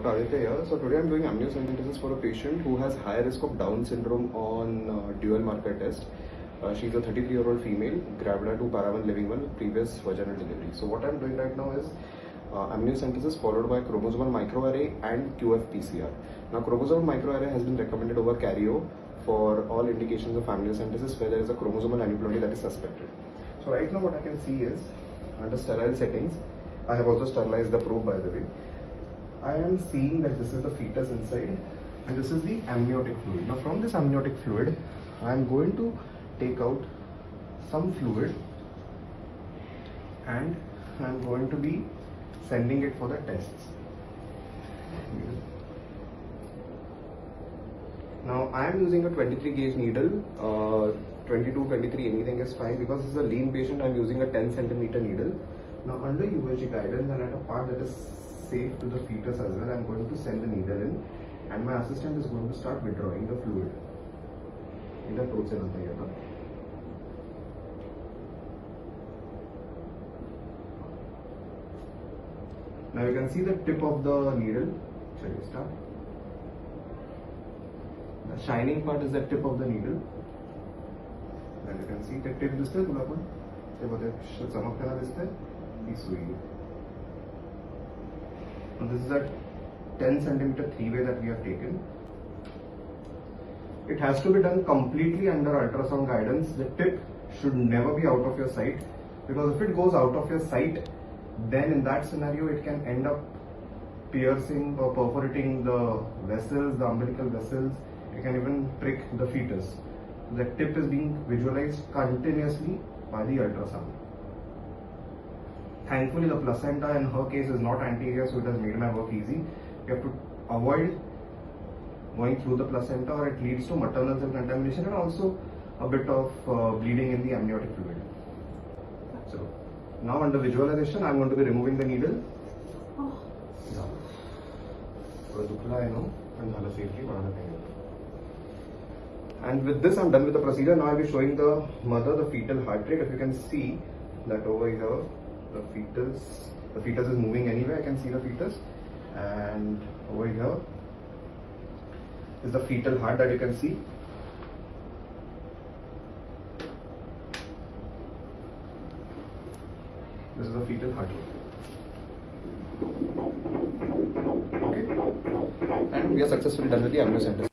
Aaditya here. So today I'm doing amniocentesis for a patient who has high risk of Down syndrome on dual marker test. She's a 33-year-old female, gravida 2, para 1, living 1 with previous vaginal delivery. So what I'm doing right now is amniocentesis followed by chromosomal microarray and QF-PCR. Now chromosomal microarray has been recommended over cardio for all indications of amniocentesis where there is a chromosomal aneuploidy that is suspected. So right now what I can see is under sterile settings, I have also sterilized the probe by the way. I am seeing that this is the fetus inside and this is the amniotic fluid. Now from this amniotic fluid, I am going to take out some fluid and I am going to be sending it for the tests. Now I am using a 23 gauge needle, 22, 23, anything is fine because this is a lean patient. I am using a 10 centimeter needle. Now under USG guidance and at a part that is safe to the fetus as well, I am going to send the needle in and my assistant is going to start withdrawing the fluid. Now you can see the tip of the needle. The shining part is the tip of the needle. And you can see the tip this and this is a 10 centimeter three-way that we have taken. It has to be done completely under ultrasound guidance. The tip should never be out of your sight because if it goes out of your sight, then in that scenario it can end up piercing or perforating the vessels, the umbilical vessels. It can even prick the fetus. The tip is being visualized continuously by the ultrasound. Thankfully, the placenta in her case is not anterior, so it has made my work easy. You have to avoid going through the placenta or it leads to maternal cell contamination and also a bit of bleeding in the amniotic fluid. So now under visualization, I am going to be removing the needle. And with this, I am done with the procedure. Now I will be showing the mother the fetal heart rate. If you can see that over here, the fetus is moving anyway. I can see the fetus, and over here is the fetal heart that you can see. This is the fetal heart rate. Okay, and we are successfully done with the amniocentesis.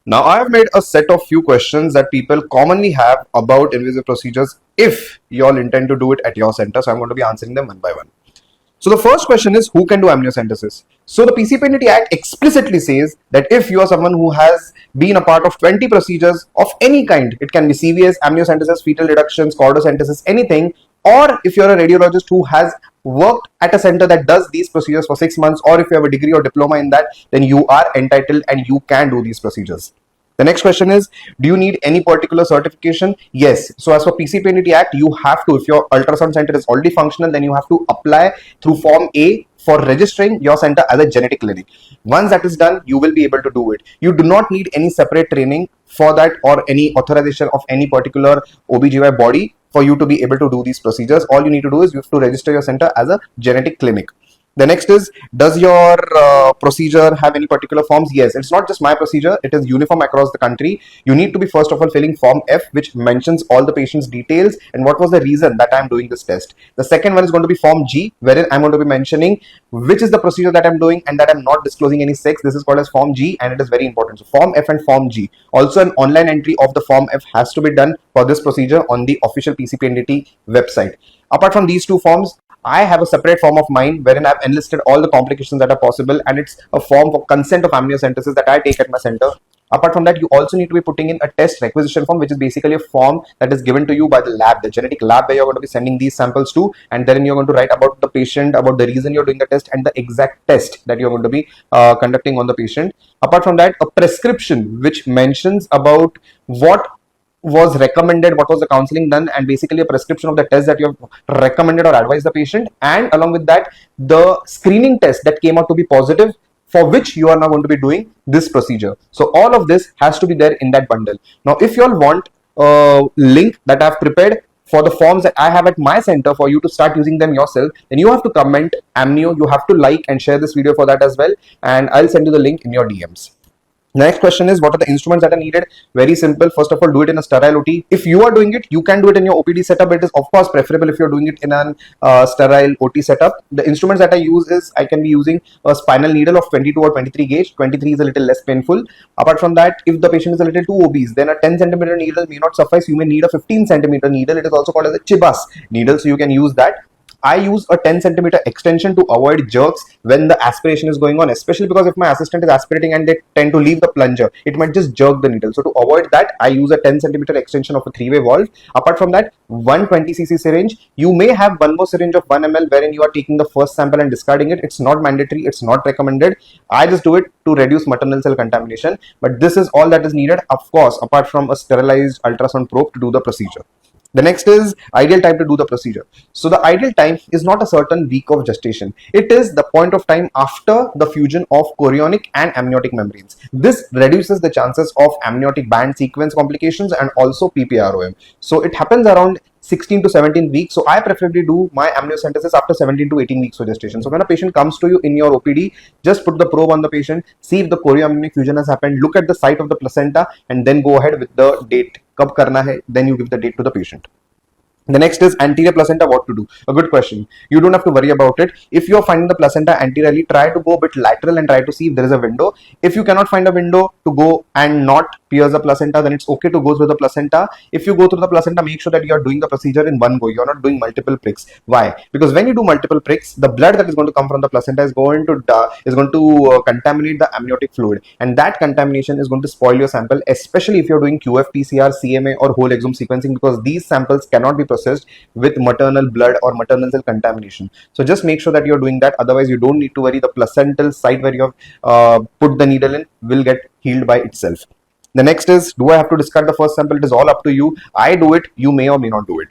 Now I have made a set of few questions that people commonly have about invasive procedures if you all intend to do it at your center. So I'm going to be answering them one by one. So the first question is, who can do amniocentesis? So the PCP&T Act explicitly says that if you are someone who has been a part of 20 procedures of any kind, it can be CVS, amniocentesis, fetal reductions, chordocentesis, anything, or if you're a radiologist who has worked at a center that does these procedures for 6 months, or if you have a degree or diploma in that, then you are entitled and you can do these procedures. The next question is, do you need any particular certification? Yes. So as for PCP&T Act, you have to, if your ultrasound center is already functional, then you have to apply through Form A for registering your center as a genetic clinic. Once that is done, you will be able to do it. You do not need any separate training for that or any authorization of any particular OBGY body for you to be able to do these procedures. All you need to do is you have to register your center as a genetic clinic. The next is, does your procedure have any particular forms? Yes, it's not just my procedure, it is uniform across the country. You need to be first of all filling Form F, which mentions all the patient's details and what was the reason that I'm doing this test. The second one is going to be Form G, wherein I'm going to be mentioning which is the procedure that I'm doing and that I'm not disclosing any sex. This is called as Form G and it is very important. So Form F and Form G. Also an online entry of the Form F has to be done for this procedure on the official PCP&T website. Apart from these two forms, I have a separate form of mine wherein I've enlisted all the complications that are possible, and it's a form for consent of amniocentesis that I take at my center. Apart from that, you also need to be putting in a test requisition form, which is basically a form that is given to you by the lab, the genetic lab where you're going to be sending these samples to, and then you're going to write about the patient, about the reason you're doing the test and the exact test that you're going to be conducting on the patient. Apart from that, a prescription which mentions about what was recommended, what was the counseling done, and basically a prescription of the test that you have recommended or advised the patient, and along with that the screening test that came out to be positive, for which you are now going to be doing this procedure. So all of this has to be there in that bundle. Now if you all want a link that I have prepared for the forms that I have at my center for you to start using them yourself, then you have to comment amnio, you have to like and share this video for that as well, and I'll send you the link in your DMs. The next question is, what are the instruments that are needed? Very simple. First of all, do it in a sterile OT. If you are doing it, you can do it in your OPD setup. It is of course preferable if you're doing it in an sterile OT setup. The instruments that I use is, I can be using a spinal needle of 22 or 23 gauge. 23 is a little less painful. Apart from that, if the patient is a little too obese, then a 10 centimeter needle may not suffice. You may need a 15 centimeter needle. It is also called as a chibas needle, so you can use that. I use a 10 centimeter extension to avoid jerks when the aspiration is going on, especially because if my assistant is aspirating and they tend to leave the plunger, it might just jerk the needle. So to avoid that, I use a 10 centimeter extension of a 3-way valve. Apart from that, 120cc syringe. You may have one more syringe of 1 ml wherein you are taking the first sample and discarding it. It's not mandatory, it's not recommended. I just do it to reduce maternal cell contamination. But this is all that is needed, of course, apart from a sterilized ultrasound probe to do the procedure. The next is ideal time to do the procedure. So the ideal time is not a certain week of gestation. It is the point of time after the fusion of chorionic and amniotic membranes. This reduces the chances of amniotic band sequence complications and also PPROM. So it happens around 16 to 17 weeks. So I preferably do my amniocentesis after 17 to 18 weeks of gestation. So when a patient comes to you in your OPD, just put the probe on the patient, see if the chorioamniotic fusion has happened, look at the site of the placenta, and then go ahead with the date. Kab karna hai, then you give the date to the patient. The next is anterior placenta, what to do? A good question. You don't have to worry about it. If you're finding the placenta anteriorly, try to go a bit lateral and try to see if there is a window. If you cannot find a window to go and not pierce the placenta, then it's okay to go through the placenta. If you go through the placenta, make sure that you are doing the procedure in one go. You're not doing multiple pricks. Why? Because when you do multiple pricks, the blood that is going to come from the placenta is going to contaminate the amniotic fluid, and that contamination is going to spoil your sample, especially if you're doing QF-PCR, CMA, or whole exome sequencing, because these samples cannot be processed with maternal blood or maternal cell contamination. So just make sure that you're doing that. Otherwise, you don't need to worry. The placental site where you have put the needle in will get healed by itself. The next is, do I have to discard the first sample? It is all up to you. I do it. You may or may not do it.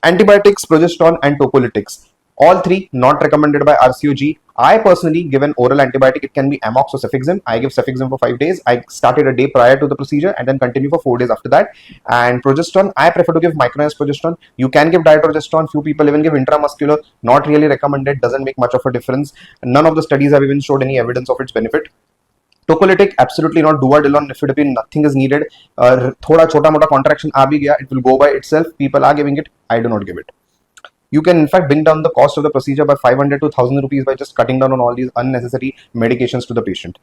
Antibiotics, progesterone, and tocolytics. All three not recommended by RCOG. I personally give an oral antibiotic. It can be Amox or Cefixime. I give Cefixime for 5 days. I started a day prior to the procedure and then continue for 4 days after that. And progesterone, I prefer to give micronized progesterone. You can give dydrogesterone. Few people even give intramuscular. Not really recommended. Doesn't make much of a difference. None of the studies have even showed any evidence of its benefit. Tocolytic, absolutely not. Duodenone, nifedipine, nothing is needed. Thoda chota mota contraction aa bhi gaya, it will go by itself. People are giving it. I do not give it. You can in fact bring down the cost of the procedure by 500 to 1000 rupees by just cutting down on all these unnecessary medications to the patient.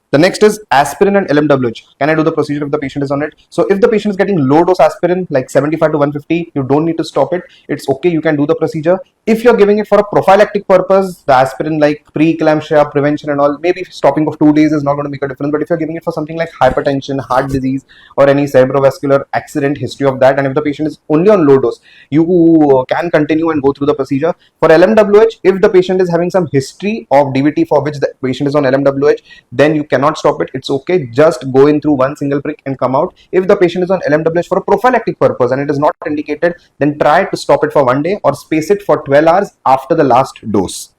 The next is aspirin and LMWH. Can I do the procedure if the patient is on it? So if the patient is getting low dose aspirin like 75 to 150, you don't need to stop it. It's okay, you can do the procedure. If you're giving it for a prophylactic purpose, the aspirin like pre-eclampsia, prevention and all, maybe stopping of 2 days is not going to make a difference. But if you're giving it for something like hypertension, heart disease, or any cerebrovascular accident history of that, and if the patient is only on low dose, you can continue and go through the procedure. For LMWH, if the patient is having some history of DVT for which the patient is on LMWH, then you cannot stop it. It's okay, just go in through one single prick and come out. If the patient is on LMWH for a prophylactic purpose and it is not indicated, then try to stop it for 1 day or space it for 12 hours after the last dose.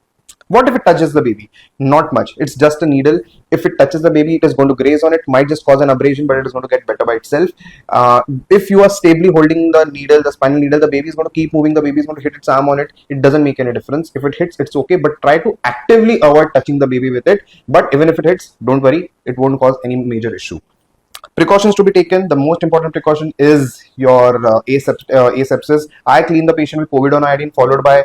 What if it touches the baby? Not much. It's just a needle. If it touches the baby, it is going to graze on it, might just cause an abrasion, but it is going to get better by itself. If you are stably holding the needle, the spinal needle, the baby is going to keep moving, the baby is going to hit its arm on it. It doesn't make any difference. If it hits, it's okay, but try to actively avoid touching the baby with it. But even if it hits, don't worry, it won't cause any major issue. Precautions to be taken. The most important precaution is your asepsis. I clean the patient with povidone iodine followed by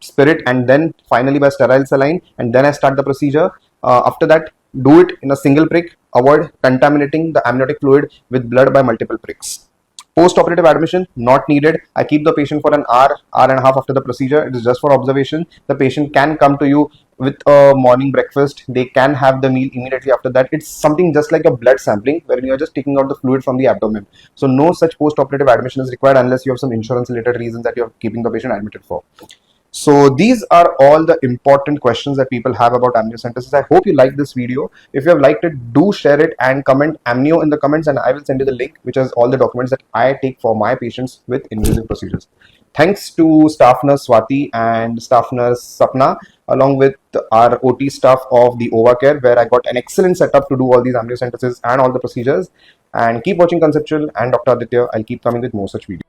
spirit and then finally by sterile saline, and then I start the procedure. After that, do it in a single prick. Avoid contaminating the amniotic fluid with blood by multiple pricks. Post-operative admission, not needed. I keep the patient for an hour and a half after the procedure. It is just for observation. The patient can come to you with a morning breakfast. They can have the meal immediately after that. It's something just like a blood sampling where you are just taking out the fluid from the abdomen. So no such post-operative admission is required unless you have some insurance-related reasons that you are keeping the patient admitted for. So these are all the important questions that people have about amniocentesis. I hope you liked this video. If you have liked it, do share it and comment amnio in the comments, and I will send you the link which has all the documents that I take for my patients with invasive procedures. Thanks to staff nurse Swati and staff nurse Sapna, along with our OT staff of the OVA Care, where I got an excellent setup to do all these amniocentesis and all the procedures. And keep watching Conceptual and Dr. Aditya. I'll keep coming with more such videos.